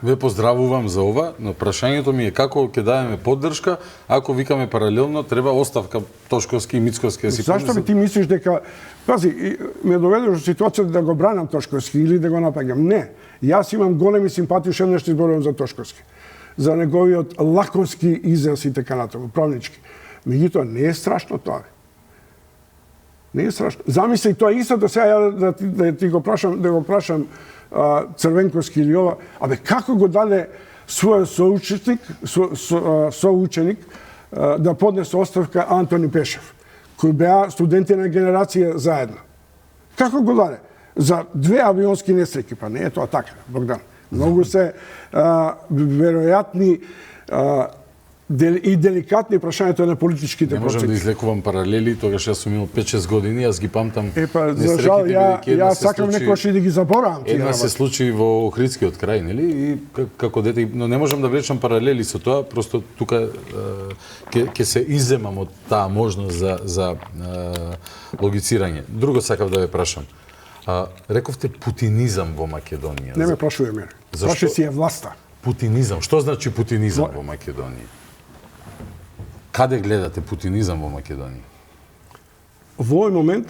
Ве поздравувам за ова, но прашањето ми е како ќе дадеме поддршка ако викаме паралелно треба оставка Тошковски и Мицковски да си Зашто би ти мислиш дека пази ме доведеш до ситуацијата да го бранам Тошковски или да го напаѓам? Не. Јас имам големи симпатии уште еднаш зборувам за Тошковски. За неговиот лаконски израз и така натаму, правнички. Меѓутоа не е страшно тоа. Не е страшно. Замисли тоа истото сега да ти го прашам Црвенковски или ова, абе како го даде својот соученик да поднесе оставка Антони Пешев, кои беа студенти на генерација заедно. Како го даде? За 2 авионски несреќи, па не е тоа така, Богдан. Многу се веројатни и деликатни прашањето на политичките процеси. Не можам да излекувам паралели, тогаш јас сум имал 5-6 години, јас ги памтам. За жал, ја сакам некојаш и да ги заборавам тие. Една се случи во Охридскиот крај, нели? И како дете, но не можам да влечам паралели со тоа, просто тука ќе се изземам од таа можност за логицирање. Друго сакав да ве прашам. Рековте путинизам во Македонија. Не ме прашувај мене. Прашај си ја власта. Путинизам. Што значи путинизам во Македонија? Каде гледате путинизам во Македонија? Во овој момент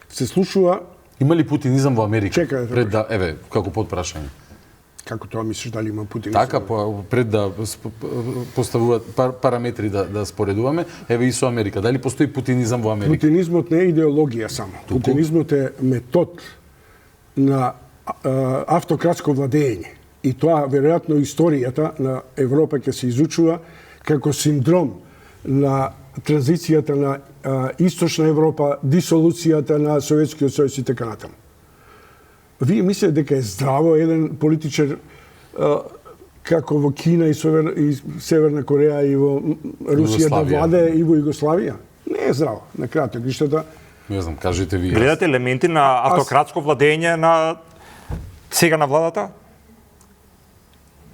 се слушува. Има ли путинизам во Америка? Чекај, пред да, еве, како подпрашање. Како тоа мислиш дали има путинизам? Така, пред да поставуваат параметри да споредуваме, еве и со Америка. Дали постои путинизам во Америка? Путинизмот не е идеологија само. Путинизмот е метод на автократско владење. И тоа, веројатно, историјата на Европа ќе се изучува како синдром на транзицијата на Источна Европа, дисолуцијата на Советскиот сојуз и така натаму. Вие мислите дека е здраво еден политичар како во Кина и Северна Кореја и во Русија да владе и во Југославија? Не е здраво. На крајот игрищата. Не знам, кажете вие. Гледате елементи на автократско владење на сега на владата?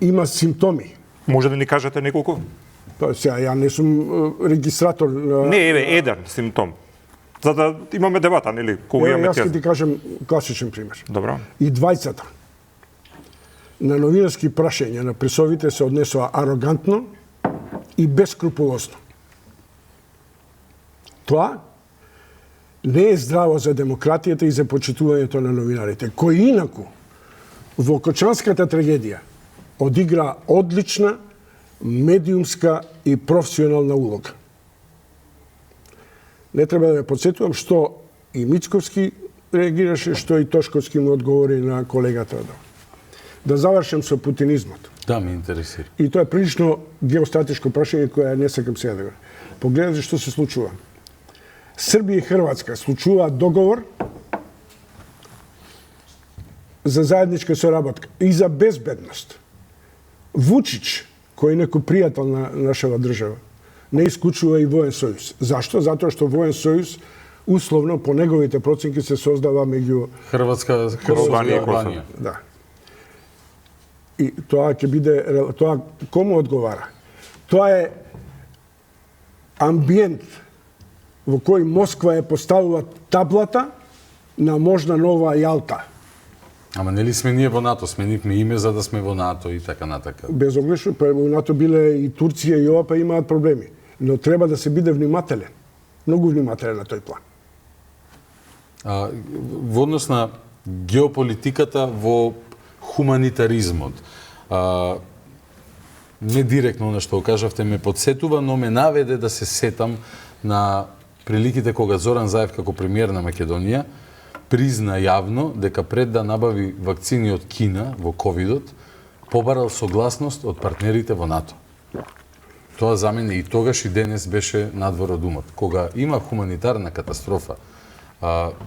Има симптоми. Може да ни кажете неколку? Па сега ја не сум регистратор. Не, еве еден симптом. За да имаме дебата, нели? Кога имаме јас ќе ти кажам класичен пример. Добро. И двајцата на новинарски прашања на пресовите се однесува арогантно и бескрупулозно. Тоа не е здраво за демократијата и за почитувањето на новинарите, кои инаку во Кочанската трагедија одигра одлична медиумска и професионална улога. Не треба да ја подсетувам што и Мицковски реагираше, што и Тошковски му одговори на колегата. Да завршам со путинизмот. Да, ме интересира. И тоа е прилично геостратешко прашање кое не сакам сега да го. Погледате што се случува. Србија и Хрватска случуваат договор за заедничка соработка и за безбедност. Вучич, кој е некој пријател на нашава држава, не исклучува и воен сојуз. Зашто? Затоа што воен сојуз условно по неговите проценки се создава меѓу Хрватска, Албанија и Косово. Да. И тоа ќе биде тоа кому одговара? Тоа е амбиент во кој Москва е поставила таблата на можна нова Јалта. Ама нели сме ние во НАТО, сменивме име за да сме во НАТО и така натака. Безогледно, во НАТО биле и Турција и ова, па имаат проблеми. Но треба да се биде внимателен. Многу внимателен на тој план. Во однос на геополитиката во хуманитаризмот, не директно на што кажавте ме подсетува, но ме наведе да се сетам на приликите кога Зоран Заев како премиер на Македонија призна јавно дека пред да набави вакцини од Кина во ковидот, побарал согласност од партнерите во НАТО. Тоа за мене и тогаш и денес беше надвор од умот. Кога има хуманитарна катастрофа,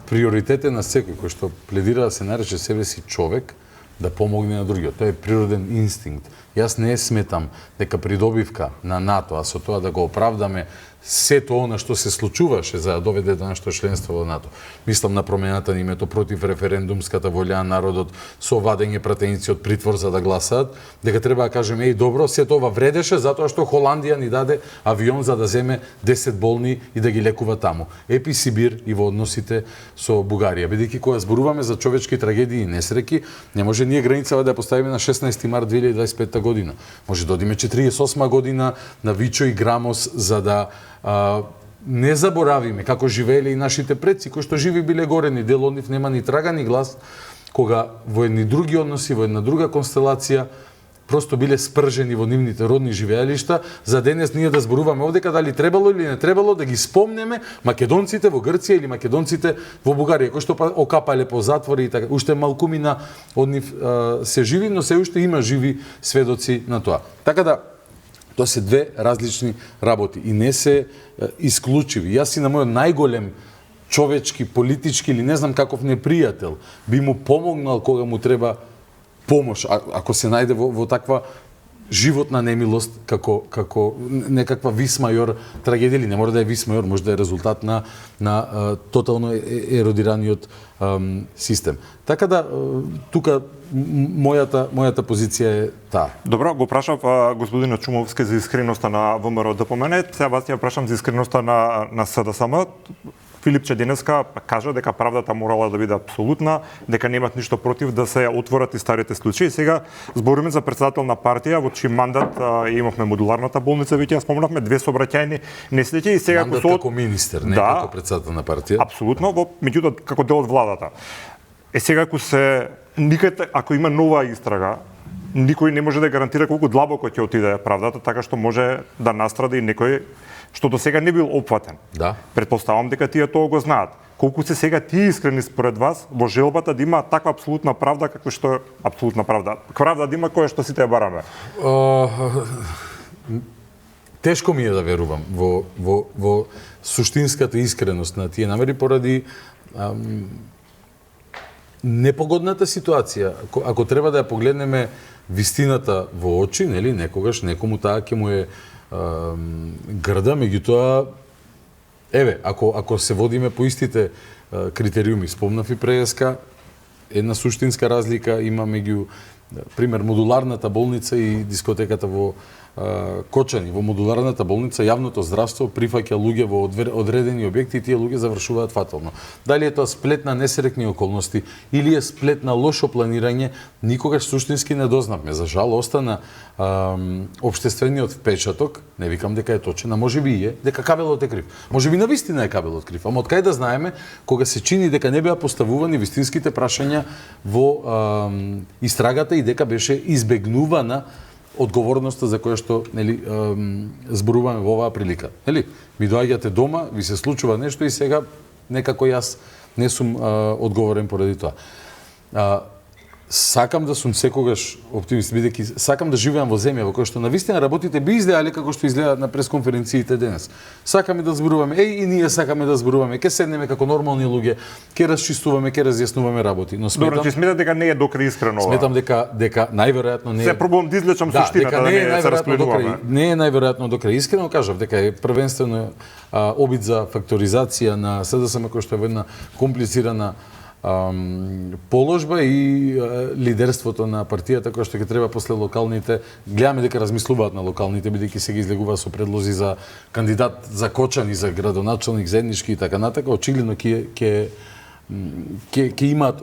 приоритет е на секој кој што пледира да се нарече себе си човек, да помогне на другиот. Тоа е природен инстинкт. Јас не сметам дека придобивка на НАТО, а со тоа да го оправдаме сето она што се случуваше за да доведе до нашето членство во НАТО. Мислам на промената на името против референдумската волја на народот со вадење пратеници од притвор за да гласаат, дека треба да кажеме еј добро, сето ова вредеше затоа што Холандија ни даде авион за да земе 10 болни и да ги лекува таму. Епи Сибир и во односите со Бугарија, бидејќи кога зборуваме за човечки трагедии и несреќи, не може ние границава да ја поставиме на 16 март 2025 година. Може да одиме 48 година на Вичо и Грамос за да не заборавиме како живееле и нашите предци, кои што живи биле горени, дел од нив нема ни трага ни глас, кога во едни други односи, во една друга констелација, просто биле спржени во нивните родни живеалишта, за денес ние да зборуваме овдека дали требало или не требало да ги спомнеме македонците во Грција или македонците во Бугарија, кои што окапале по затвори и така. Уште малкумина од нив се живи, но се уште има живи сведоци на тоа. Така да, тоа се две различни работи и не се исклучиви. Јас и на мојот најголем човечки, политички или не знам каков непријател би му помогнал кога му треба помош, ако се најде во таква животна немилост како некаква вис мајор трагедија, или не мора да е вис мајор, може да е резултат на тотално еродираниот систем. Така да тука мојата позиција е таа. Добро, го прашав господин Чумовски за искреноста на ВМРО ДПМН, сега вас ја прашам за искреноста на СДСМ. Филипче денеска кажа дека правдата морала да биде апсолутна, дека немат ништо против да се отворат и старите случаи. Сега збориме за председател на партија, во чиј мандат имавме модуларната болница, веќе ја спомнавме, 2 сообраќајни несреќи и сега мандат како министер, не како председател на партија. Апсолутно, меѓутоа како дел од владата. Сега ако има нова истрага, никој не може да гарантира колку длабоко ќе отиде правдата, така што може да настрада и некој што до сега не бил опфатен. Да. Предпоставам дека тие тоа го знаат. Колку се сега тие искрени според вас во желбата да има таква апсолутна правда како што апсолутна правда. Правда да има која што сите ја бараме. Тешко ми е да верувам во суштинската искреност на тие намери поради непогодната ситуација. Ако треба да ја погледнеме вистината во очи, нели, некогаш некому таа ќе му е грда, меѓутоа, ако се водиме по истите критериуми, спомнав и преска, една суштинска разлика има меѓу, пример, модуларната болница и дискотеката во Кочани. Во модуларната болница јавното здравство прифаќа луѓе во одредени објекти и тие луѓе завршуваат фатално. Дали е тоа сплет на несреќни околности или е сплет на лошо планирање, никогаш суштински не дознавме. За жал остана општествениот впечаток, не викам дека е точен, а можеби и е, дека кабелот е крив. Можеби навистина е кабелот крив, ама од кај да знаеме кога се чини дека не беа поставувани вистинските прашања во истрагата и дека беше избегнувана одговорноста за која што, нели, зборуваме во оваа прилика. Нели, ми доаѓате дома, ви се случува нешто и сега некако јас не сум одговорен поради тоа. Сакам да сум секогаш оптимист, бидејќи сакам да живеам во земја во која што навистина работите би изгледале како што изгледаат на пресконференциите денес. Сакаме да зборуваме, и ние сакаме да зборуваме, ќе седнеме како нормални луѓе, ќе расчистуваме, ќе разјаснуваме работи, но сметам дека не е докрај искрено. Сметам дека најверојатно не е. Се пробувам да извлечам суштината, да не се расплинуваме. Не е најверојатно докрај искрено, кажав дека е првенствено обид за факторизација на СДСМ кој што е во една комплицирана положба и лидерството на партијата која што ќе треба после локалните, гледаме дека размислуваат на локалните, бидејќи се ги излегува со предлози за кандидат за Кочани, за градоначалник, заеднички и така натака, очигледно ќе имаат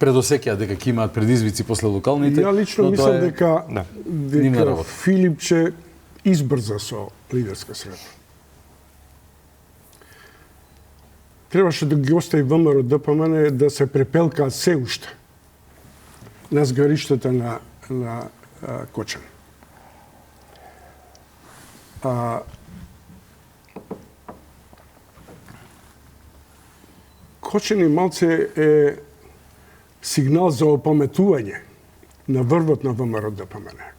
предосеќаат дека ќе имаат предизвици после локалните. Ја лично мислам дека Филипче избрза со лидерска среда. Требаше да ги остави ВМРО ДПМН да се препелкаат се уште на згариштата на Кочани. Кочани малце е сигнал за опаметување на врвот на ВМРО ДПМН.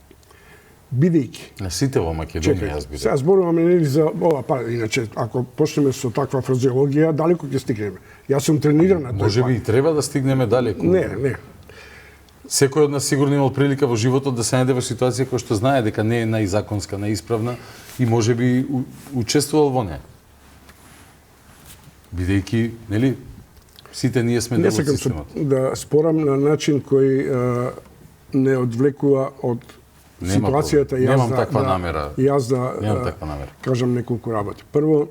Бидејќи на сите во Македонија, јас би. Сега зборуваме нели за ова, иначе ако почнеме со таква фразеологија, далеко ќе стигнеме. Јас сум трениран на тој. Можеби и треба да стигнеме далеко. Не. Секој од нас сигурно имал прилика во животот да се најде во ситуација која што знае дека не е најзаконска, најисправна и можеби учествувал во неа. Бидејќи, нели, сите ние сме дел од системот. Не сакам да спорам на начин кој не одвлекува од ситуацијата. Немам таква намера. Немам таква намера. Кажам неколку работи. Прво,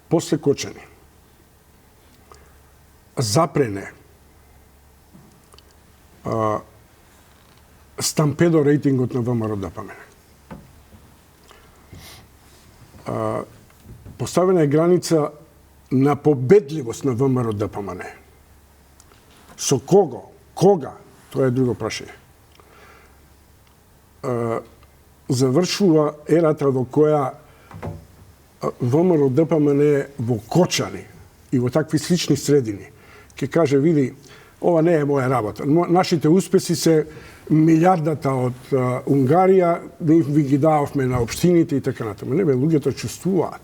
после Кочани запрене стампедо рейтингот на ВМРО ДПМН. Поставена е граница на победливост на ВМРО ДПМН. Со кого? Кога? Тоа е друго прашање. Завршува ерата во која ВМРО ДПМН е во Кочани и во такви слични средини. Ке каже, види, ова не е моја работа. Нашите успеси се милиардата од Унгарија, ви ги дававме на општините и така натаму. Не бе, луѓето чувствуваат.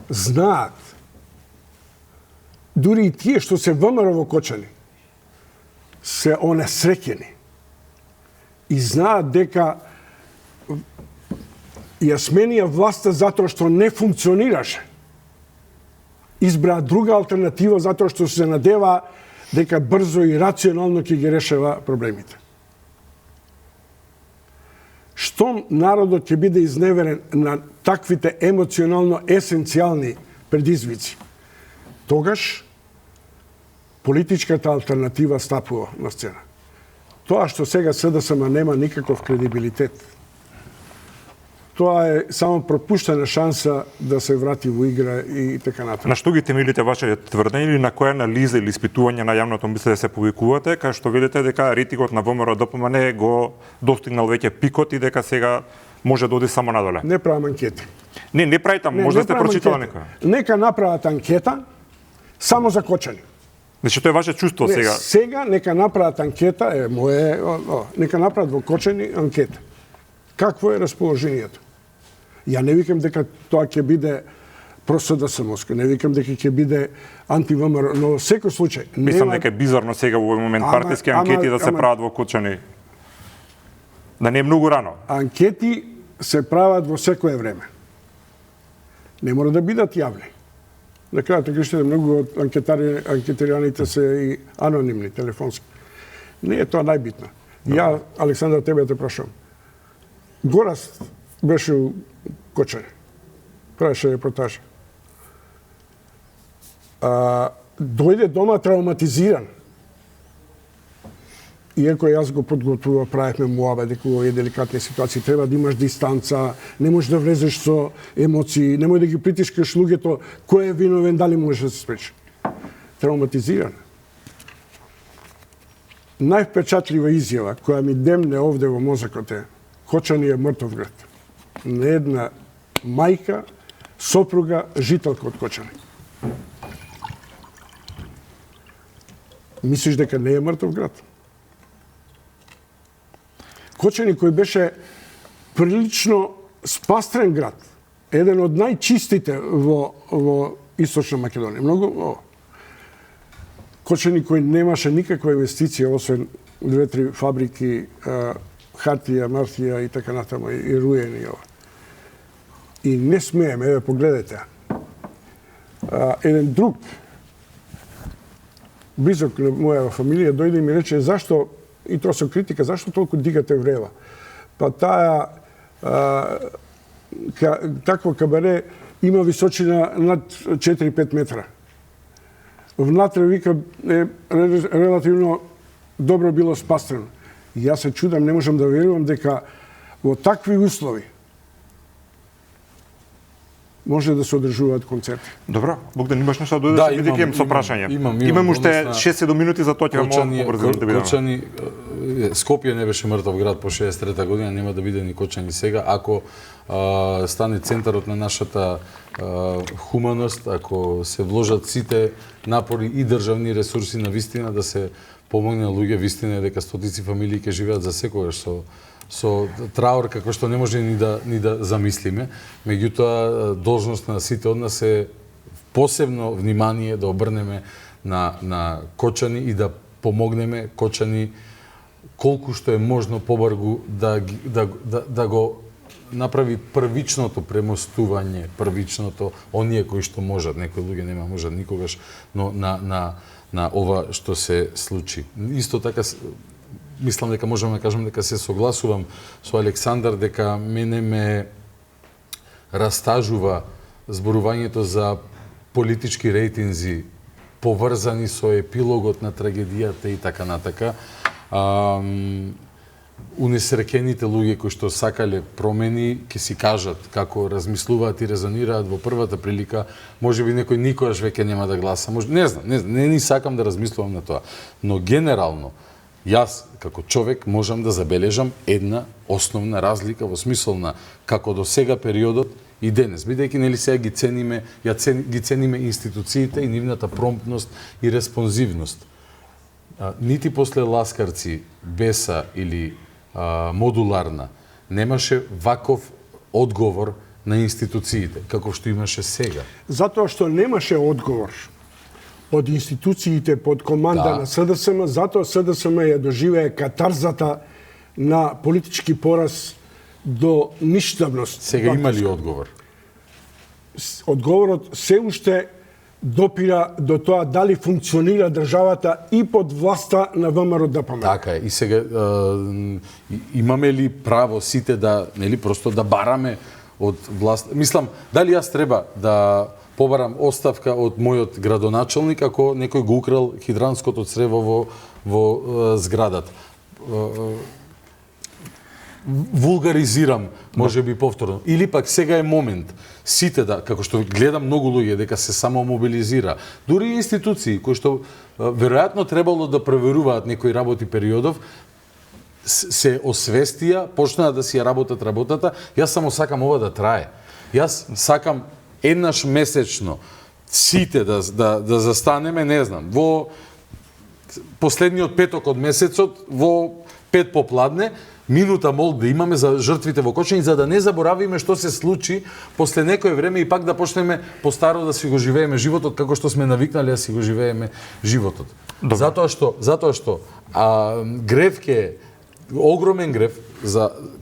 Знаат. Дури и тие што се ВМРО во Кочани се онесреќени. И знаат дека ја сменија власта затоа што не функционираше. Избраа друга алтернатива затоа што се надева дека брзо и рационално ќе ги решава проблемите. Штом народот ќе биде изневерен на таквите емоционално есенцијални предизвици, тогаш политичката алтернатива стапува на сцена. Тоа што сега СДСМ нема никаков кредибилитет, тоа е само пропуштена шанса да се врати во игра и така натаму. На што ги темелите вашите тврдења или на која анализа или испитување на јавното мислење се повикувате, кај што велите дека рейтингот на ВМРО ДПМН го достигнал веќе пикот и дека сега може да оди само надоле? Не правам анкети. Не правите, може да сте прочитали некоја. Нека направат анкета само за Кочани. Значи тоа е ваше чувство сега. Сега нека направат анкета, нека направат во Кочани анкета. Какво е расположението? Ја не викам дека тоа ќе биде СДСМ-овско, не викам дека ќе биде анти-ВМРО, но во секој случај... Мислам дека е бизарно сега во овој момент партиски анкети да се прават во Кочани. Да не е многу рано. Анкети се прават во секое време. Не мора да бидат јавни. На крајот грешите многу од анкетаријаните се и анонимни, телефонски. Не е тоа најбитно. Ја, Александар, тебе те прашам. Гораст беше у Кочани. Правеше репортажа. Дојде дома травматизиран. Иако јас го подготвував, правевме муабе дека во овие деликатни ситуации треба да имаш дистанца, не можеш да влезеш со емоции, не можеш да ги притискаш луѓето кој е виновен, дали можеш да се спречи. Травматизиран. Највпечатлива изјава која ми демне овде во мозокот е: Кочани е мртов град. Не една мајка, сопруга, жителка од Кочани. Мислиш дека не е мртов град? Кочани кој беше прилично спастрен град, еден од најчистите во Источна Македонија. Многу Кочани кој немаше никаква инвестиција освен 2-3 фабрики, хартија, мартија и така натаму, и руени. И не смееме, еве погледете. Еден друг близок на моја фамилија дојде и ми рече зашто, и тоа со критика, зашто толку дигате врела? Па таа такво кабаре има височина над 4-5 метра. Внатре, вика, е релативно добро било спастрено. И јас се чудам, не можам да верувам дека во такви услови може да се одржуваат концерти. Добро, Богдан, имаш нешто да додадеш, бидејќи со прашање. Имам уште 6-7 минути, за тоа ќе малку побрзо да бидеме. Кочани, Скопје не беше мртов град по 63-та година, нема да биде ни Кочани сега, ако стане центарот на нашата хуманост, ако се вложат сите напори и државни ресурси на вистина да се помогне луѓе, вистина е дека стотици фамилии ќе живеат за секогаш со траур како што не може ни да замислиме. Меѓутоа, должност на сите од нас е посебно внимание да обрнеме на Кочани и да помогнеме Кочани колку што е можно побрзо да го направи првичното премостување, првичното, оние кои што можат, некои луѓе нема можат никогаш, но на ова што се случи. Исто така мислам дека можам да кажам дека се согласувам со Александар дека мене ме растажува зборувањето за политички рейтинзи поврзани со епилогот на трагедијата и така натака. Унесреќените луѓе кои што сакале промени ќе си кажат како размислуваат и резонираат во првата прилика, можеби некој никогаш веќе нема да гласа, не знам, не ни сакам да размислувам на тоа, но генерално јас како човек можам да забележам една основна разлика во смисол на како до сега периодот и денес, бидејќи нели сега ги цениме институциите и нивната промптност и респонзивност. Нити после Ласкарци, Беса или Модуларна немаше ваков одговор на институциите, како што имаше сега. Затоа што немаше одговор од институциите под команда на СДСМ, затоа СДСМ ја доживее катарзата на политички пораз до ништавност. Сега има ли одговор? Одговорот се уште допира до тоа дали функционира државата и под власта на ВМРО ДПМН. Така е. И сега имаме ли право сите да, нели, просто да бараме од власт? Мислам, дали јас треба да побарам оставка од мојот градоначалник ако некој го украл хидранското црево во зградата? Вулгаризирам, можеби повторно. Или пак сега е момент сите да, како што гледам многу луѓе дека се само мобилизира, дури и институции кои што веројатно требало да проверуваат некои работи периодов, се освестија, почнаа да си ја работат работата. Јас само сакам ова да трае. Јас сакам еднаш месечно сите да застанеме, не знам, во последниот петок од месецот, во 5 попладне, минута мол да имаме за жртвите во Кочани, за да не заборавиме што се случи после некое време и пак да почнеме постаро да си го живееме животот како што сме навикнали да си го живееме животот. Затоа што грев ке огромен грев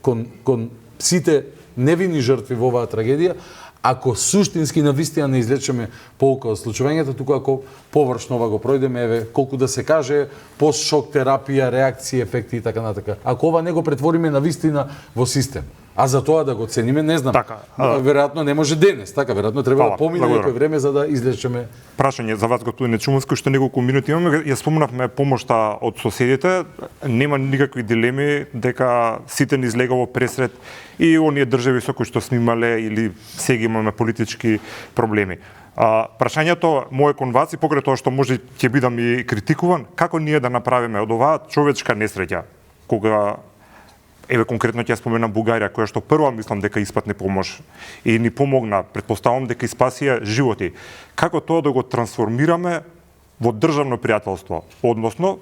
кон сите невини жртви во оваа трагедија, ако суштински навистина не излечеме поука од случувањето, туку ако површно ова го пројдеме, еве, колку да се каже, постшок терапија, реакции, ефекти и така натака. Ако ова не го претвориме навистина во систем, а за тоа да го цениме, не знам, веројатно не може денес, така, веројатно треба да помине некој време за да излечеме. Прашање за вас, господине Чумовски, што неколку минути имаме, ја спомнавме помошта од соседите, нема никакви дилеми дека сите ни излега во пресред и оние држави со кои што снимале или сега имаме политички проблеми. Прашањето мое кон вас и покрај тоа што може ќе бидам и критикуван, како ние да направиме од оваа човечка несреќа, кога еве конкретно ќе споменам Бугарија, која што прва мислам дека испатне помош и ни помогна, претпоставувам дека испасија животи. Како тоа да го трансформираме во државно пријателство, односно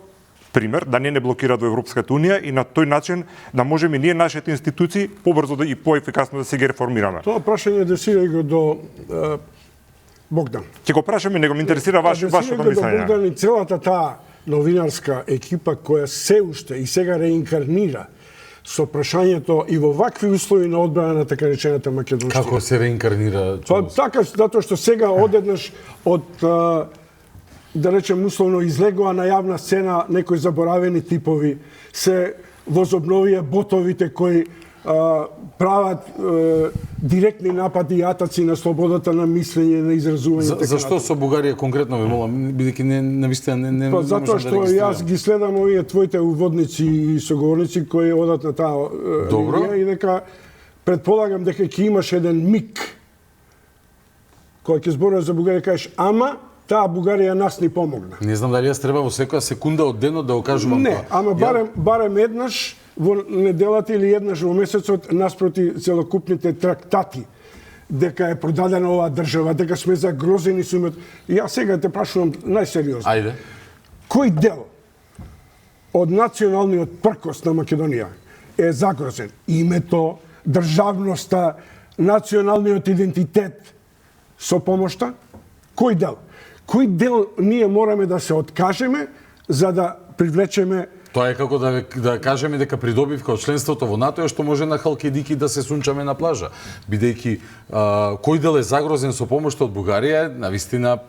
пример да не блокираат во Европската унија и на тој начин да можеме ние нашите институции побрзо и поефикасно да се ги реформираме. Тоа прашање адресира го до Богдан. Ќе го прашаме, него ме интересира вашето мислење. Богдан и целата таа новинарска екипа која се уште и сега реинкарнира со прашањето и во вакви услови на одбрана на така речената македонштина. Како се реинкарнира? Така, затоа што сега одеднаш од да речем условно излегоа на јавна сцена некои заборавени типови, се возобновија ботовите кои прават директни напади и атаци на слободата на мислење, на изразување. Зашто со Бугарија конкретно ве молам, бидејќи навистина не затоа што јас ги следам овие твоите уводници и соговорници кои одат на таа линија и дека предполагам дека ќе имаш еден миг кој ќе зборува за Бугарија, кажеш, ама таа Бугарија нас ни помогна. Не знам дали јас треба во секоја секунда од денот да го кажувам тоа. Не, ама барем еднаш во неделата или еднаш во месецот наспроти целокупните трактати дека е продадена оваа држава, дека сме загрозени со името. Јас сега те прашувам најсериозно. Ајде. Кој дел од националниот пркос на Македонија е загрозен? Името, државноста, националниот идентитет со помошта? Кој дел? Кој дел ние мораме да се откажеме за да привлечеме. Тоа е како да кажеме дека придобивка од членството во НАТО е што може на Халкидики да се сунчаме на плажа. Бидејќи кој дел е загрозен со помошта од Бугарија, навистина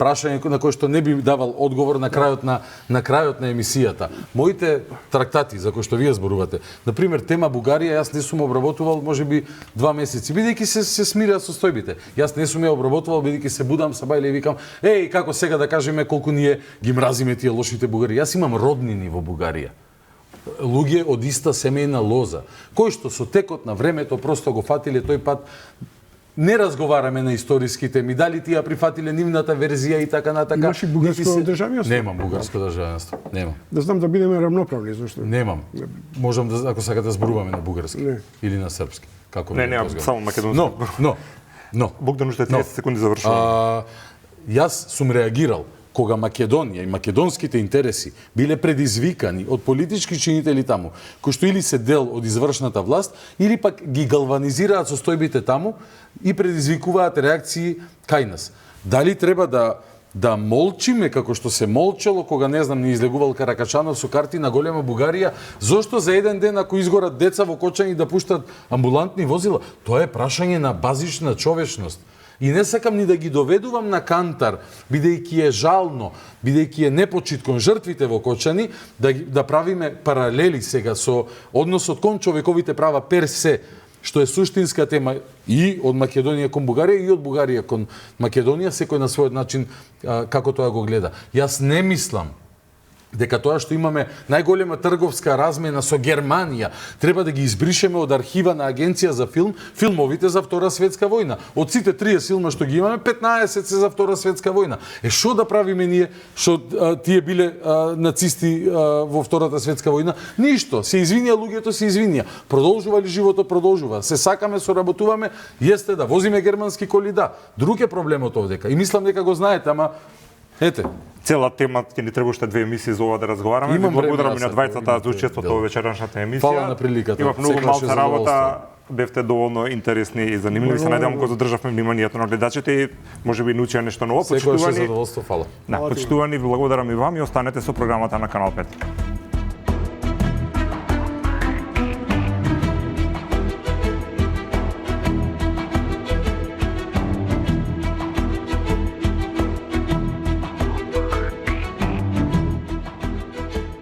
прашање на кое што не би давал одговор на крајот на емисијата. Моите трактати за кои што вие зборувате, на пример тема Бугарија, јас не сум обработувал можеби 2 месеци, бидејќи се смирија состојбите. Јас не сум ја обработувал бидејќи се будам сабајле и викам, како сега да кажеме колку ние ги мразиме тие лошите бугари. Јас имам роднини во Бугарија. Луѓе од иста семејна лоза, кои што со текот на времето просто го фатиле тој пат. Не разговараме на историските ми, дали тие прифатиле нивната верзија и така натака. Имаш и бугарско државјанство? Немам бугарско државјанство. Немам. Да знам да бидеме рамноправни, зашто? Немам. Можам да, ако сакате да зборуваме на бугарски или на српски. Како Не, само македонски. Но. Богдан уште 30 секунди завршувам. Јас сум реагирал кога Македонија и македонските интереси биле предизвикани од политички чинители таму, кои што или се дел од извршната власт, или пак ги галванизираат состојбите таму и предизвикуваат реакции кај нас. Дали треба да молчиме како што се молчело кога не ни излегувал Каракачанов со карти на голема Бугарија, зошто за еден ден ако изгорат деца во Кочани да пуштат амбулантни возила? Тоа е прашање на базична човечност. И не сакам ни да ги доведувам на кантар, бидејќи е жално, бидејќи е непочит кон жртвите во Кочани, да правиме паралели сега со односот кон човековите права пер се, што е суштинска тема и од Македонија кон Бугарија и од Бугарија кон Македонија, секој на својот начин како тоа го гледа. Јас не мислам дека тоа што имаме најголема трговска размена со Германија треба да ги избришеме од архива на Агенција за филмовите за Втора светска војна. Од сите 30 филма што ги имаме, 15 се за Втора светска војна. Што да правиме ние што тие биле нацисти во Втората светска војна? Ништо. Се извинија луѓето, се извинија. Продолжува ли животот? Продолжува. Се сакаме, соработуваме, јесте да возиме германски коли, да. Друг е проблемот овдека. И мислам дека го знаете, ама ете, цела тема ќе ни треба уште 2 емисии за ова да разговараме. Ви благодарам на двајцата за учеството во вечерашната емисија. Фала на приликата. Имав многу малку работа, бевте доволно интересни и занимливи. Се најдевам го задржавме вниманието на гледачите и можеби научија нешто ново. Секојаш задоволство, фала. Да, почитувани, ви благодарам и вам и останете со програмата на Канал 5.